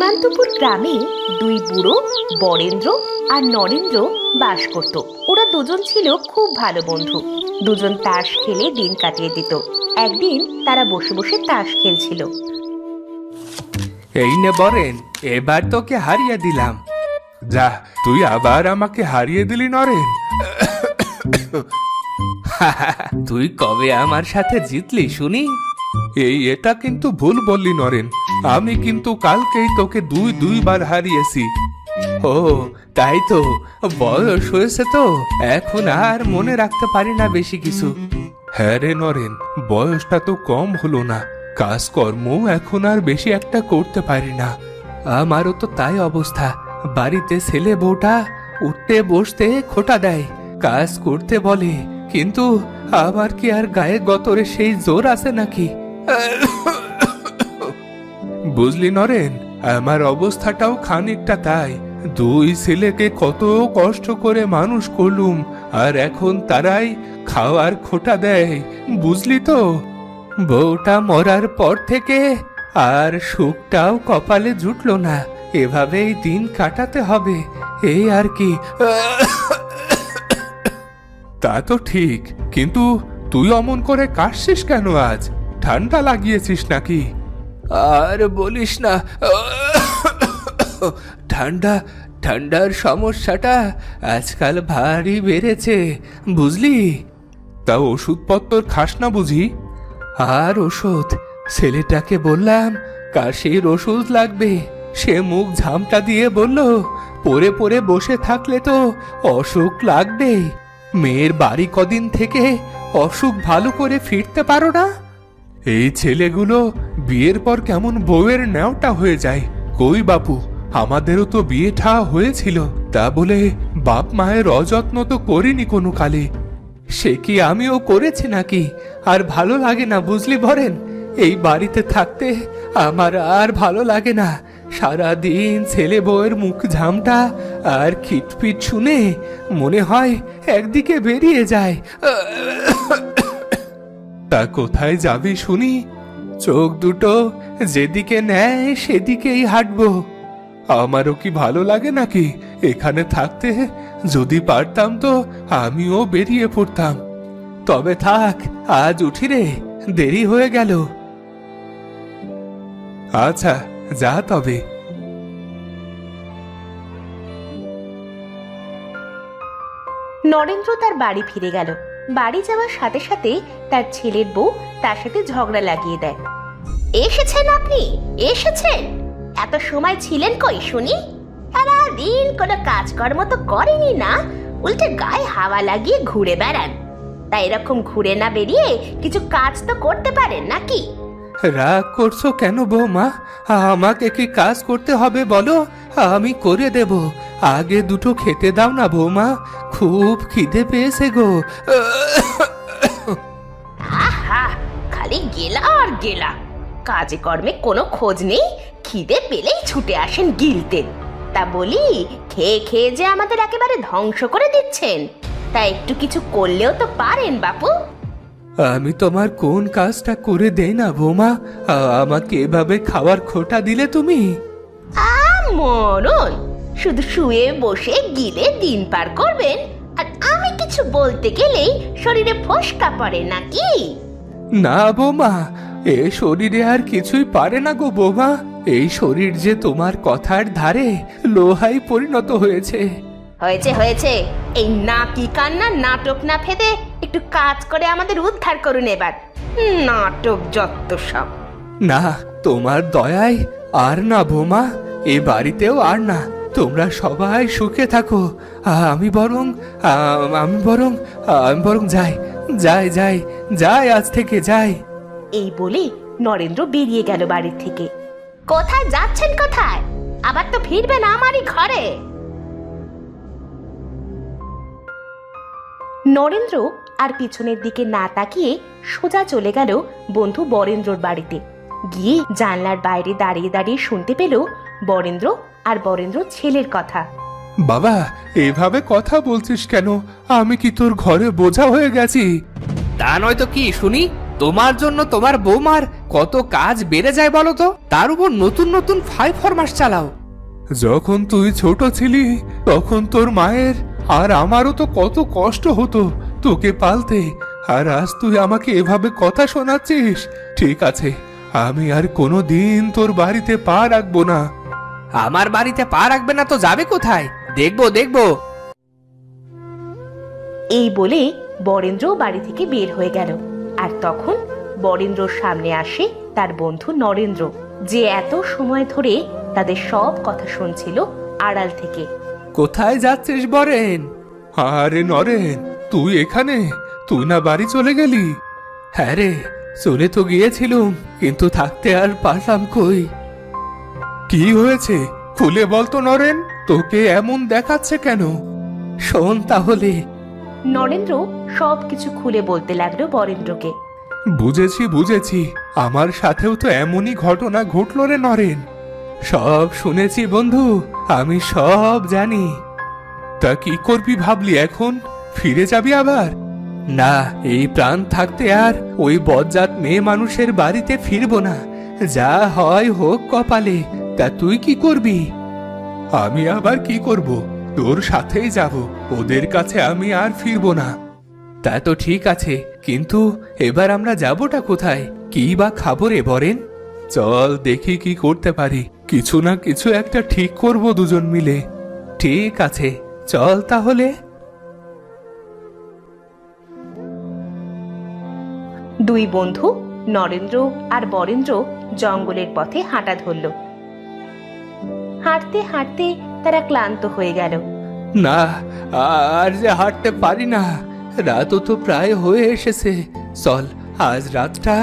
সীমান্তপুর গ্রামে দুই বুড়ো বরেন্দ্র আর নরেন্দ্র বাস করত। ওরা দুজন ছিল খুব ভালো বন্ধু। দুজন তাস খেলে দিন কাটিয়ে দিত। একদিন তারা বসে বসে তাস খেলছিল। এই নে বরেন, এবার তোকে হারিয়ে দিলাম। যা, তুই আবার আমাকে হারিয়ে দিলি নরেন। তুই কবে আমার সাথে জিতলি শুনি? এটা কিন্তু ভুল বললি নরেন, আমি কিন্তু কালকেই তোকে দুইবার হারিয়েছি। ও তাই তো, বয়স হয়েছে তো এখন আর মনে রাখতে পারি না বেশি কিছু। হ্যাঁ রে নরেন, বয়সটা তো কম হলো না, কাজকর্ম এখন আর বেশি একটা করতে পারি না। আমারও তো তাই অবস্থা। বাড়িতে ছেলে বউটা উঠতে বসতে খোঁটা দেয়, কাজ করতে বলে, কিন্তু আমার কি আর গায়ে গতরে সেই জোর আছে নাকি? বুঝলি নরেন, আমার অবস্থাটাও খানিকটা তাই। দুই ছেলেকে কত কষ্ট করে মানুষ করলুম, আর এখন তারাই খাওয়ার খোঁটা দেয়, বুঝলি তো? বউটা মরার পর থেকে আর সুখটাও কপালে জুটলো না। এভাবেই দিন কাটাতে হবে, এই আর কি। তা তো ঠিক, কিন্তু তুই অমন করে কাশছিস কেন আজ? ঠান্ডা লাগিয়েছিস নাকি? আর বলিস না, ঠান্ডার সমস্যাটা আজকাল ভারী বেড়েছে, বুঝলি? তা ওষুধপত্র খাস না বুঝি? আর ওষুধ? ছেলেটাকে বললাম কাশির ওষুধ লাগবে, সে মুখ ঝামটা দিয়ে বলল পরে পরে বসে থাকলে তো অসুখ লাগবেই। মেয়ের বাড়ি কদিন থেকে অসুখ ভালো করে ফিরতে পারো না? এই ছেলেগুলো বিয়ের পর কেমন বউয়ের ন্যাওটা হয়ে যায়। কই বাপু, আমাদেরও তো বিয়ে ঠা হয়েছিল, তা বলে বাপ মায়ের অযত্ন তো করিনি কোনো কালে। সে কি আমিও করেছি নাকি? আর ভালো লাগে না, বুঝলি বরেন? এই বাড়িতে থাকতে আমার আর ভালো লাগে না। সারাদিন ছেলে বউয়ের মুখ ঝামটা আর খিটপিট শুনে মনে হয় একদিকে বেরিয়ে যায়। তা কোথায় যাবি শুনি? চোখ দুটো যেদিকে নেয় সেদিকেই হাঁটবো। আমারও কি ভালো লাগে নাকি এখানে থাকতে? যদি পারতাম তো আমিও বেরিয়ে পড়তাম। তবে থাক, আজ উঠি রে, দেরি হয়ে গেল। আচ্ছা যা তবে। নরেন্দ্র তার বাড়ি ফিরে গেল। বাড়ি যাওয়ার সাথে সাথে তার ছেলের বউ তার সাথে ঝগড়া লাগিয়ে দেয়। এসেছেন আপনি, এসেছেন? এত সময় ছিলেন কই শুনি? সারাদিন কোনো কাজকর্ম তো করেনি না, উল্টে গায়ে হাওয়া লাগিয়ে ঘুরে বেড়ান। তাই এরকম ঘুরে না বেরিয়ে কিছু কাজ তো করতে পারেন নাকি? রাগ করছো কেন বৌমা? আমাকে কি কাজ করতে হবে বলো, আমি করে দেব। আগে দুটো খেতে দাও না বৌমা, খুব খিদে পেয়েছে গো। আহা, খালি গেলা আর গেলা, কাজে কর্মে কোনো খোঁজ নেই, খিদে পেলেই ছুটে আসেন গিলতে। তা বলি, খেয়ে খেয়ে যে আমাদের একেবারে ধ্বংস করে দিচ্ছেন, তা একটু কিছু করলেও তো পারেন বাপু। আমি তোমার কোন কাজটা করে দেই না বৌমা? আমাকে এভাবে খাওয়ার খোঁটা দিলে তুমি? মরণ, শুধু শুয়ে বসে গিলে দিন পার করবেন, আর আমি কিছু বলতে গেলেই শরীরে ফোসকা পড়ে নাকি? না বৌমা, এ শরীরে আর কিছুই পারে না গো বৌমা। এই শরীর যে তোমার কথার ধারে লোহাই পরিণত হয়েছে। হয়েছে হয়েছে, এই নাকি কান্না নাটক না ফেদে একটু কাজ করে আমাদের উদ্ধার করুন এবার। নাটক যত সব। না, তোমার দয়ায় আর না বৌমা, এ বাড়িতেও আর না। তোমরা সবাই সুখে থাকো। আমি বরং যাই আজ থেকে যাই। এই বলে নরেন্দ্র বেরিয়ে গেল বাড়ির থেকে। কোথায় যাচ্ছেন কোথায়? আবার তো ফিরবেন আমারই ঘরে। নরেন্দ্র আর পিছনের দিকে না তাকিয়ে সোজা চলে গেল বন্ধু বরেন্দ্রর বাড়িতে। গিয়ে জানলার বাইরে দাঁড়িয়ে দাঁড়িয়ে শুনতে পেল বরেন্দ্র আর বরেন্দ্র ছেলের কথা। বাবা, এভাবে কথা বলছিস কেন? আমি কি তোর ঘরে বোঝা হয়ে গেছি? তা নয় তো কি শুনি, তোমার জন্য তোমার বৌমার কত কাজ বেড়ে যায় বলো তো, তার উপর নতুন নতুন ফাই ফরমাস চালাও। যখন তুই ছোট ছিলি তখন তোর মায়ের আর আমারও তো কত কষ্ট হতো তোকে পালতে, আর আজ তুই আমাকে এভাবে কথা শোনাচ্ছিস। ঠিক আছে, আমি আর কোনো দিন তোর বাড়িতে পা রাখবো না। আমার বাড়িতে পা রাখবে না তো যাবে কোথায়? দেখবো দেখবো। এই বলে বরেন্দ্র বাড়ি থেকে বের হয়ে গেল। আর তখন বরেন্দ্রর সামনে আসে তার বন্ধু নরেন্দ্র, যে এত সময় ধরে তাদের সব কথা শুনছিল আড়াল থেকে। কোথায় যাচ্ছিস বরেন? আরে নরেন, তুই এখানে? তুই না বাড়ি চলে গেলি? হ্যাঁ রে, চলে তো গিয়েছিলুম, কিন্তু থাকতে আর পারলাম কই। কি হয়েছে খুলে বলতো নরেন, তোকে এমন দেখাচ্ছে কেন? শোন তাহলে। নরেন্দ্র সবকিছু খুলে বলতে লাগলো বরেন্দ্রকে। বুঝেছি বুঝেছি, আমার সাথেও তো এমনই ঘটনা ঘটল রে নরেন। সব শুনেছি বন্ধু, আমি সব জানি। তা কি করবি ভাবলি এখন? ফিরে যাবি আবার? না, এই প্রাণ থাকতে আর ওই বজ্জাত মেয়ে মানুষের বাড়িতে ফিরবো না। যা হয় হোক কপালে। তা তুই কি করবি? আমি আবার কি করব? তোর সাথেই যাব, ওদের কাছে আমি আর ফিরবো না। তা তো ঠিক আছে, কিন্তু এবার আমরা যাবোটা কোথায়? কি বা খাবো রে বরেন? চল দেখি কি করতে পারি, কিছু না কিছু একটা ঠিক করব দুজন মিলে। ঠিক আছে, চল তাহলে। দুই বন্ধু নরেন্দ্র আর বরেন্দ্র জঙ্গলের পথে হাঁটা ধরল। হাঁটতে হাঁটতে তারা ক্লান্ত হয়ে গেল। না, আর যে হাঁটতে পারি না, রাতও তো প্রায় হয়ে এসেছে। চল আজ রাতটা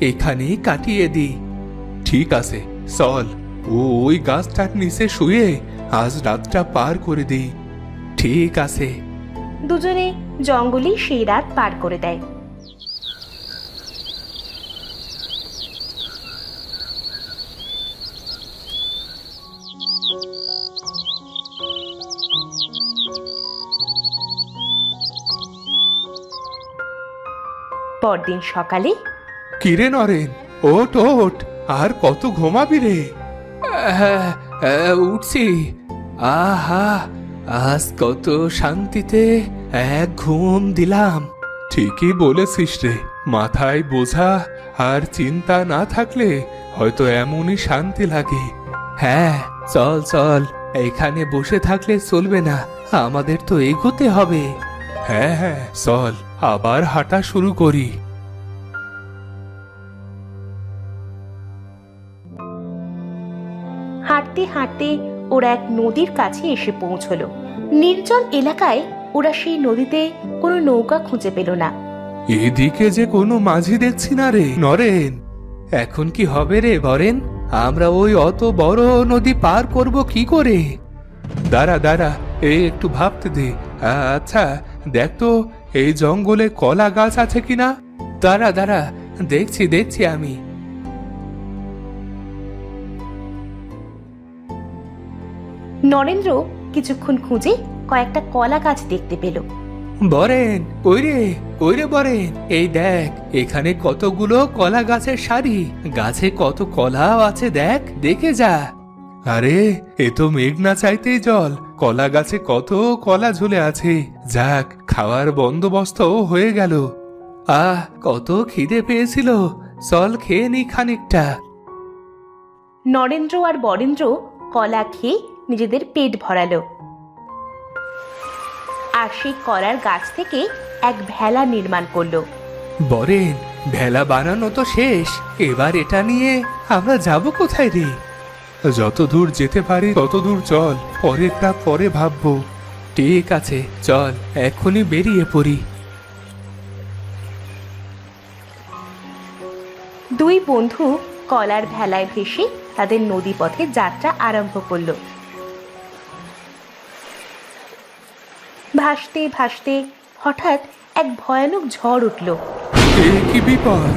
এখানেই কাটিয়ে দিই। ঠিক আছে, চল ওই গাছটার নিচে শুয়ে আজ রাতটা পার করে দিই। ঠিক আছে। দুজনে জঙ্গলেই সেই রাত পার করে দেয়। পরদিন সকালে। কিরে নরেন, ওঠ ওঠ, আর কত ঘুমাবি রে? উঠছি। আহা, আজ কত শান্তিতে এক ঘুম দিলাম। ঠিকই বলেছিস রে, মাথায় বোঝা আর চিন্তা না থাকলে হয়তো এমনই শান্তি লাগে। হ্যাঁ, চল চল, এখানে বসে থাকলে চলবে না, আমাদের তো এগোতে হবে। হ্যাঁ হ্যাঁ, চল আবার হাঁটা শুরু করি। হাঁটতে হাঁটতে ওরা এক নদীর কাছে এসে পৌঁছলো। নির্জন এলাকায় ওরা সেই নদীতে কোনো নৌকা খুঁজে পেল না। এদিকে যে কোনো মাঝি দেখছি না রে নরেন। এখন কি হবে রে বরেন? আমরা ওই অত বড় নদী পার করব কি করে? দাঁড়া দাঁড়া, এই একটু ভাবতে দে। আচ্ছা দেখ তো, এই জঙ্গলে কলা গাছ আছে কিনা। দাঁড়া দাঁড়া, দেখছি দেখছি আমি। নরেন্দ্র কিছুক্ষণ খুঁজে কয়েকটা কলা গাছ দেখতে পেল। বরেন, কই রে বরেন, এই দেখ এখানে কতগুলো কলা গাছের সারি, গাছে কত কলাও আছে, দেখ, দেখে যা। আরে এ তো মেঘ না চাইতেই জল, কলা গাছে কত কলা ঝুলে আছে। যাক, খাওয়ার বন্দোবস্তও হয়ে গেল। আহ, কত খিদে পেয়েছিল, চল খেয়ে নি খানিকটা। নরেন্দ্র আর বরেন্দ্র কলা খেয়ে নিজেদের পেট ভরালো। আর সেই কলার গাছ থেকে এক ভেলা নির্মাণ করলো। বরেন, ভেলা বানানো তো শেষ, এবার এটা নিয়ে আমরা যাব কোথায় রে? যত দূর যেতে পারি তত দূর চল, পরেরটা পরে ভাববো। ঠিক আছে, চল এখনই বেরিয়ে পড়ি। দুই বন্ধু কলার ভেলায় ভেসে তাদের নদী পথে যাত্রা আরম্ভ করলো। ভাসতে ভাসতে হঠাৎ এক ভয়ানক ঝড় উঠল। কি বিপদ!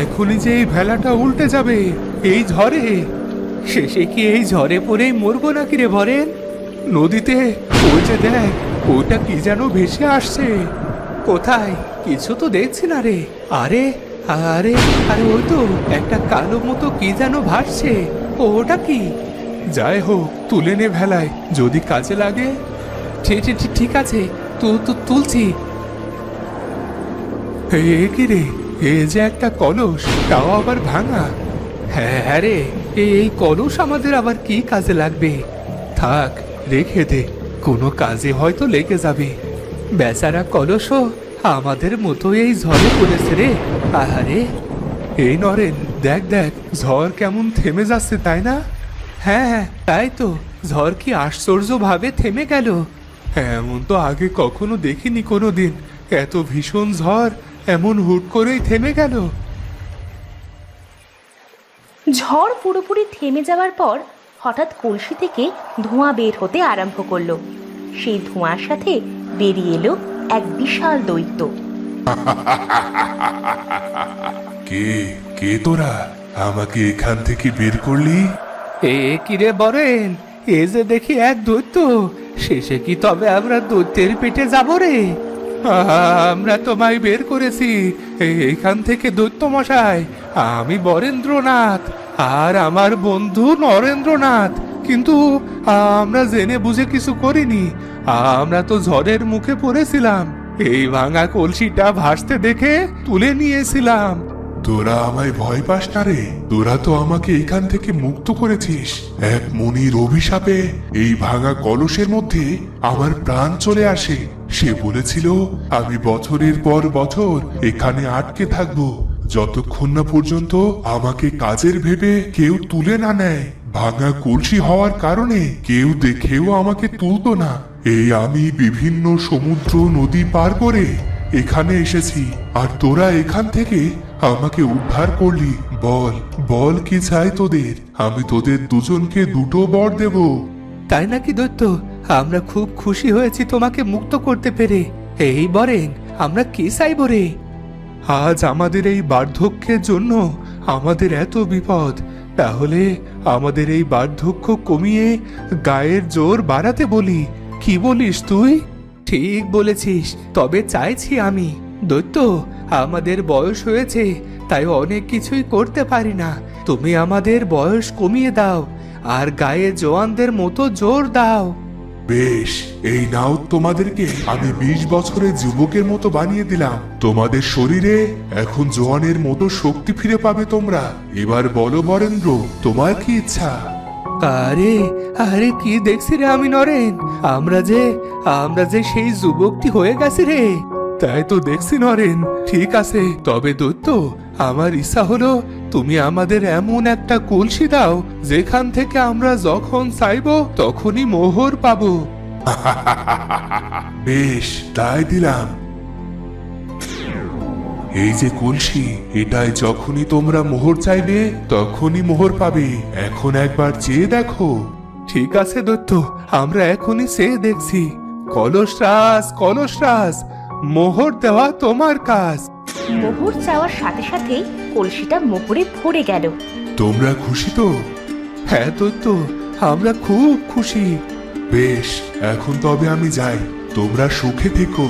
এখনই যে এই ভেলাটা উল্টে যাবে এই ঝড়ে। শেষে কি এই ঝড়ে পড়েই মরবো নাকি রে বরেন? নদীতে ওই যে দেখ, ওটা কি যেন ভেসে আসছে। কোথায়? কিছু তো দেখছি না রে। আরে আরে আরে ওই তো একটা কালো মতো কি যেন ভাসছে, ওটা কি? যাই হোক, তুলে নে ভেলায়, যদি কাজে লাগে। ঠিক আছে, তুলছি। এ কি রে, এ যে একটা কলস, তাও আবার ভাঙা। হ্যাঁ রে, এই কলস আমাদের আবার কি কাজে লাগবে? থাক, রেখে দে, কোনো কাজে হয়তো লেগে যাবে। বেচারা কলসও আমাদের মতো এই ঝড়ে পড়েছে রে। আহারে, এই নরেন, দেখ দেখ, ঝড় কেমন থেমে যাচ্ছে, তাই না? হ্যাঁ, তাই তো, ঝড় কি আশ্চর্য ভাবে থেমে গেল। এমন তো আগে কখনো দেখিনি কোনো দিন, এত ভীষণ ঝড় এমন হুট করেই থেমে গেল। ঝড় পুরোপুরি থেমে যাওয়ার পর হঠাৎ কলসি থেকে ধোঁয়া বের হতে আরম্ভ করলো। সেই ধোঁয়ার সাথে বেরিয়ে এলো এক বিশাল দৈত্য। কে কে তোরা আমাকে এখান থেকে বের করলি? এ কি রে বরেন, এ যে দেখি এক দৈত্য, শেষে কি তবে আমরা দৈত্যের পেটে যাব রে? আমরা তোমায় বের করেছি এখান থেকে, দৈত্য মশাই। আমি বরেন্দ্রনাথ আর আমার বন্ধু নরেন্দ্রনাথ, কিন্তু আমরা জেনে বুঝে কিছু করিনি। আমরা তো ঝড়ের মুখে পড়েছিলাম, এই ভাঙা কলসিটা ভাসতে দেখে তুলে নিয়েছিলাম। তোরা আমায় ভয় পাস না রে, তোরা তো আমাকে এখান থেকে মুক্ত করেছিস। এক মুনির অভিশাপে এই ভাঙা কলসের মধ্যে আমার প্রাণ চলে আসে। সে বলেছিল আমি বছরের পর বছর এখানে আটকে থাকবো, যতক্ষণ না পর্যন্ত আমাকে কাজের ভেবে কেউ তুলে না নেয়। ভাঙা কলসি হওয়ার কারণে কেউ দেখেও আমাকে তুলতো না। এই আমি বিভিন্ন সমুদ্র নদী পার করে এখানে এসেছি, আর তোরা এখান থেকে আমাকে উদ্ধার করলি। বল বল কি চাই তোদের? আমি তোদের দুজনকে দুটো বর দেব। তাই নাকি দৈত্য? আমরা খুব খুশি হয়েছি তোমাকে মুক্ত করতে পেরে। এই বরেন, আমরা কি চাইব রে? আজ আমাদের এই বার্ধক্যের জন্য আমাদের এত বিপদ, তাহলে আমাদের এই বার্ধক্য কমিয়ে গায়ের জোর বাড়াতে বলি। কি বলিস তুই? ঠিক বলেছিস, তবে চাইছি আমি। দৈত্য, আমাদের বয়স হয়েছে, তাই অনেক কিছুই করতে পারি না। তুমি আমাদের বয়স কমিয়ে দাও আর গায়ে জওয়ানদের মতো জোর দাও। বেশ, এই নাও, তোমাদেরকে আমি 20 বছরের যুবকের মতো বানিয়ে দিলাম। তোমাদের শরীরে এখন জওয়ানের মতো শক্তি ফিরে পাবে তোমরা। এবার বলো বরেন্দ্র, তোমার কি ইচ্ছা? আরে আরে, কি দেখছি রে আমি নরেন, আমরা যে সেই যুবকটি হয়ে গেছি রে। তাই তো দেখছি নরেন। ঠিক আছে, তবে দৈত্য, আমার ইচ্ছা হলো তুমি আমাদের এমন একটা কলসি দাও যেখান থেকে আমরা যখন চাইবো তখনই মোহর পাবো। বেশ, তাই দিলাম। এই যে কলসি, এটাই যখনই তোমরা মোহর চাইবে তখনই মোহর পাবে। এখন একবার চেয়ে দেখো। ঠিক আছে দৈত্য, আমরা এখনই সে দেখছি। কলস রাজ, মোহর দেওয়া তোমার কাজ। মোহর চাওয়ার সাথে সাথেই কলসিটা মোহরে ভরে গেল। তোমরা খুশি তো? হ্যাঁ দৈত্য, আমরা খুব খুশি। বেশ, এখন তবে আমি যাই, তোমরা সুখে থেকো।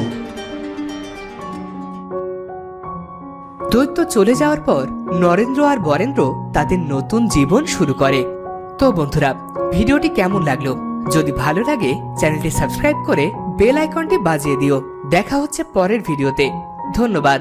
দৈত্য চলে যাওয়ার পর নরেন্দ্র আর বরেন্দ্র তাদের নতুন জীবন শুরু করে। তো বন্ধুরা, ভিডিওটি কেমন লাগলো? যদি ভালো লাগে চ্যানেলটি সাবস্ক্রাইব করে বেল আইকনটি বাজিয়ে দিও। দেখা হচ্ছে পরের ভিডিওতে। ধন্যবাদ।